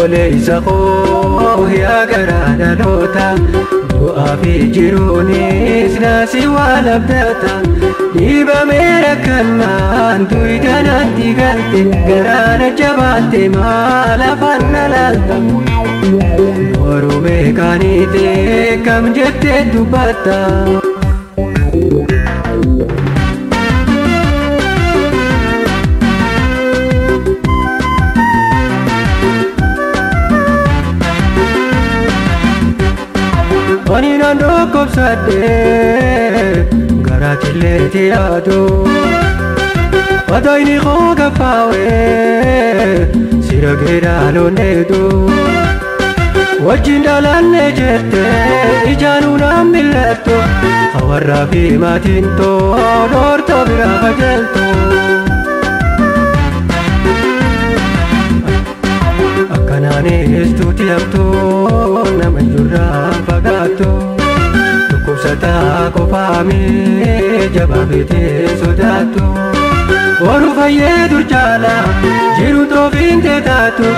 obboleessa koo yaa garaa dhaloota du'aa fi jiruunis naasi waan abdata dhibamee rakkannaan duwidanaatti galte garaana jabaatte maal afaan na laalta Oromee kaaniite kam jettee dubbatta Ani naannoo kobsadhee garaa killeetti yaadu Adayni koo gaffaawee sira geedhaaloon eedu Wajjin dhalanne jettee ijaanuu naan mil'attu Hawarraa fi maatiin too dhoortoo biraa qajeeltu Akkanaanis tuuti hamtuu nama jirraan fagaattu Dhukkubsataa qofaamee jabaafitee sodaattu Boru fayyee dur jaala jiru toofiin teetaatu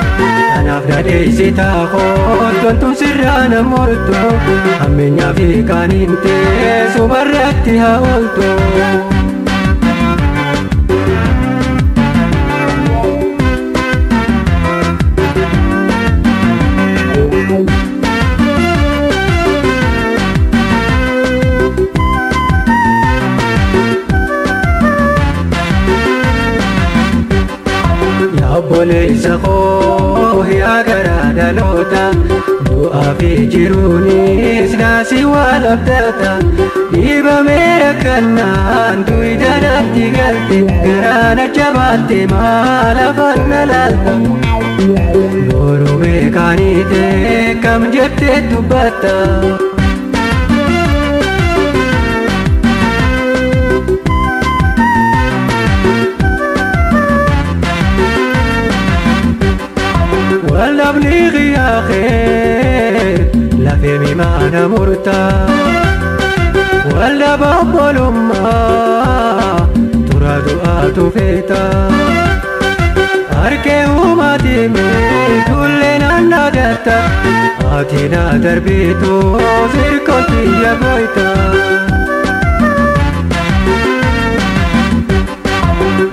Anaaf dhaadheessi taakoo tontuun sirraa namortu Ammeenyaa fi kaaniin teessumarratti haa ooltu Obboleessa koo yaa garaa dhaloota du'aa fi jiruunis naasi waan abdata dhibamee rakkannaan duwidanaatti galte garaana jabaatte maal afaan na laalta Oromee kaaniite kam jettee dubbatta Wallabni qiyaaqee lafee mimaana murtaa Wallaba obbolummaa tura du'aatu feeta Harkee uumaatiimee tullee naan dhagatta Ati na darbitu sirkootti yagoyta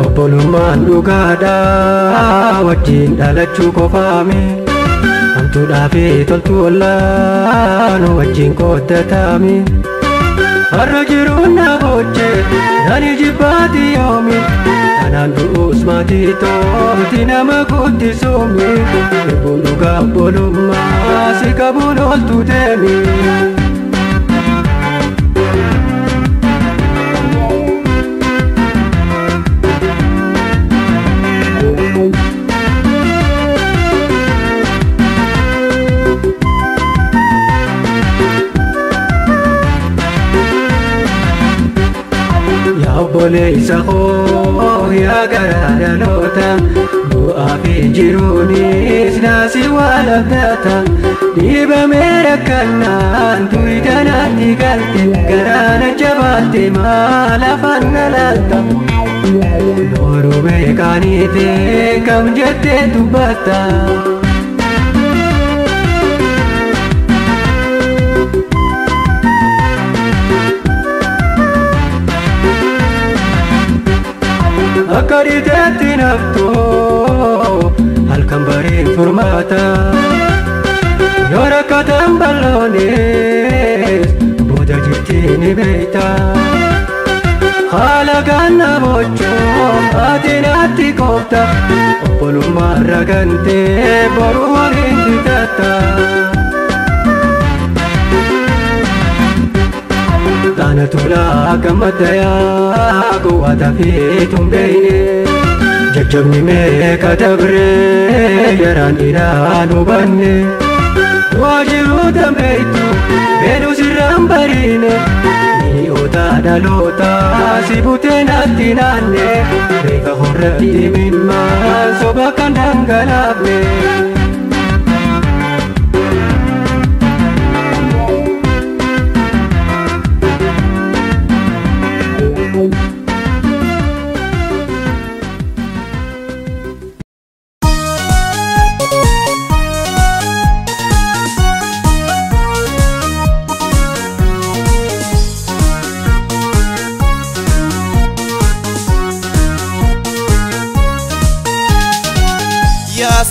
Obbolummaan dhugaadhaa wajjin dhalachuu qofaame Hamtuudhaa fi toltuu ollaanu wajjin qooddataame Har'a jiruun na boochee nani jibbaati yoomi Anaan du'uus maatii tooti nama guddisuumi Irbuun dhugaa obbolummaa si qabuun ooltuu deemi Obboleessa koo yaa garaa dhaloota du'aa fi jiruunis naasi waan abdata dhibamee rakkannaan duwidanaatti galte garaana jabaatte maal afaan na laalta Oromee kaaniite kam jettee dubbatta Akka dhiiteetti naftoo halkan bariin furmaata Yoo rakkatan bal'oonis booda jirtii ni beeyta Haala ganna bochoon ati naatti qoofta Obbolummaan ragantee boru waliin ditatta Taana tulaa gammaddayaa gowwaata fi tumbeeyne Jajjabni meeqa dabree yaraan dhiiraan hubanne Du'aa jiruu dambeeytu beeluu sirraan bariine Mi'oota dhaloota si butee naatti naanne Beeka horratti mimmaan soba kan dhangalaafne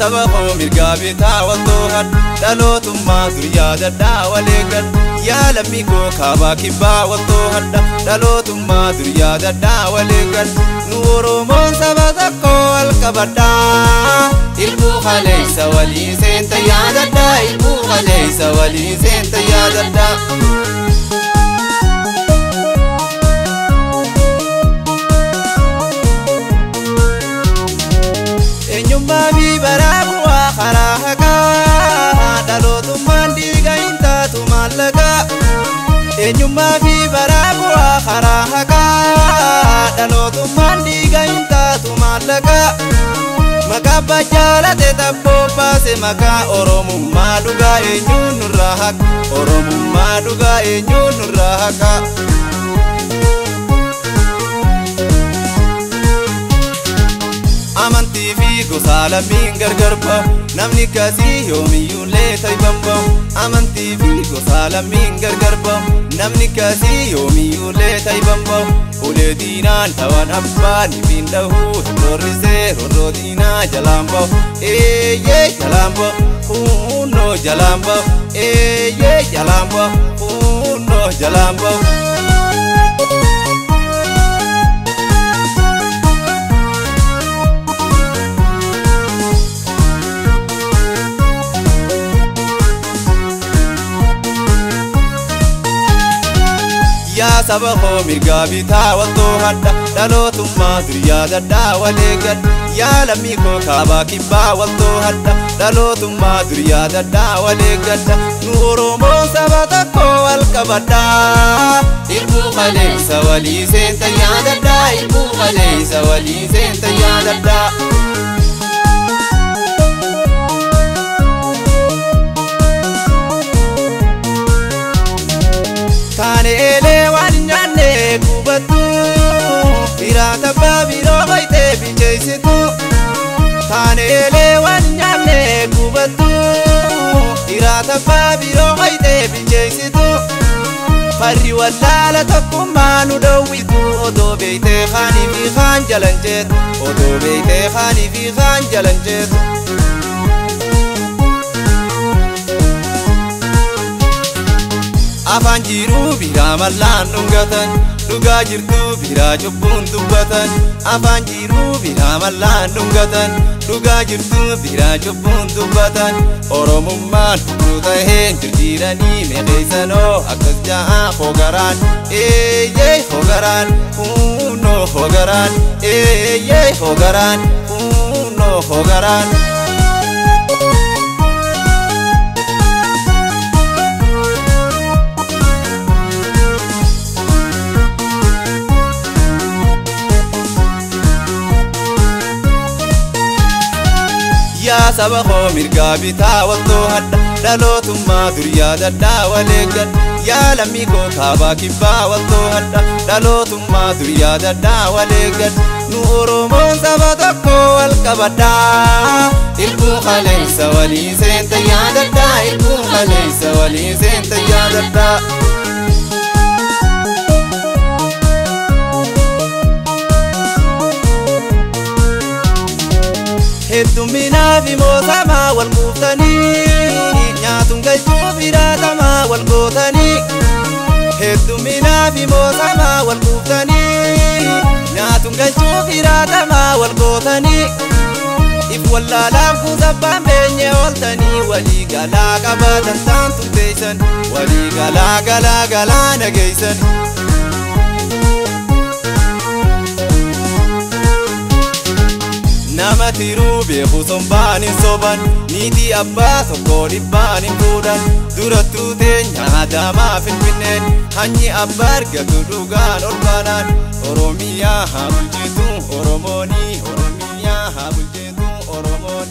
sabaqoo mirgaa bitaa waltoohan dhalootummaa duriyaa dadhaa waleegan yaa lammii koo kaabaa kibbaa waltoohadha dhalootummaa duriyaa dadhaa waleegan nu Oromoon saba tokko walqabadhaa ilbuu kaleessa walii seenta yaadadhaa ilbuu kaleessa walii seenta yaadadhaa. Enyumbabi barabu wa kharahaka dalotumman diga intatu malaga Enyumbabi barabu wa kharahaka dalotumman diga intatu malaga Maka bajalate tabbo base maka Oromumma duga enyun nurahak Oromumma duga enyun nurahaka Amantii fi gosa lammiin gargar ba'u namni kasii yoomiyyuu leetay bamba'u Amantii fi gosa lammiin gargar ba'u namni kasii yoomiyyuu leetay bamba'u Ulee diinaan tawan abbaan ifin dhahuu hirroorrisee horroo diinaa jalaan ba'u Eeyyee jalaan ba'u hunnoo jalaan ba'u Eeyyee jalaan ba'u hunnoo jalaan ba'u yaa sabaqoo mirgaa bitaa waltoohadha dhalootummaa duriyaa dadhaa waleegan yaa lammii koo kaabaa kibbaa waltoohadha dhalootummaa duriyaa dadhaa waleegadha nu Oromoon saba tokko walqabadhaa ilbuu kaleessa walii seenta yaadadhaa ilbuu kaleessa walii seenta yaadadhaa. Taanee waan nyaanne kubattu Firaata baabiroo hoytee bilcheessitu Taanee waan nyaanne kubattu Firaata baabiroo hoytee bilcheessitu Farri wallaala tokkummaa nu dhowwitu Odoo beeytee kaanii fi kaan jalan jeetu Odoo beeytee kaanii fi kaan jalan jeetu Afaan jiruu biraa mallaan dhungatan dhugaa jirtuu biraa cubbuun dubbatan Afaan jiruu biraa mallaan dhungatan dhugaa jirtuu biraa cubbuun dubbatan Oromummaan hunduu taheen jirjiiranii meeqeessanoo akkas ja'a hogaraan Eeyyee hogaraan hunnoo hogaraan Eeyyee hogaraan hunnoo hogaraan yaa sabaqoo mirgaa bitaa waltoohadha dhalootummaa duriyaa dadhaa waleegan yaa lammii koo kaabaa kibbaa waltoohadha dhalootummaa duriyaa dadhaa waleegan nu Oromoon saba tokko walqabadhaa ilbuu kaleessa walii seenta yaadadhaa ilbuu kaleessa walii seenta yaadadhaa. Hedduminaa fi mootamaa wal kuuftanii nyaatuun galchuu firaatamaa wal gootanii Hedduminaa fi mootamaa wal kuuftanii nyaatuun galchuu firaatamaa wal gootanii If wallaalaaf kuusabbaan beenye ooltanii walii galaa qabaatan taan turteeysan walii galaa galaa galaa nageeysan Nama tiruu beeku sombaan hin soban niitii abbaa tokko dhibbaan hin fuudhan durattuu teenya Adaamaa Finfinneen hanyi abbaa argatu dhugaan ol baanaan Oromiyaa haa bulchitu Oromoonii Oromiyaa haa bulchitu Oromoon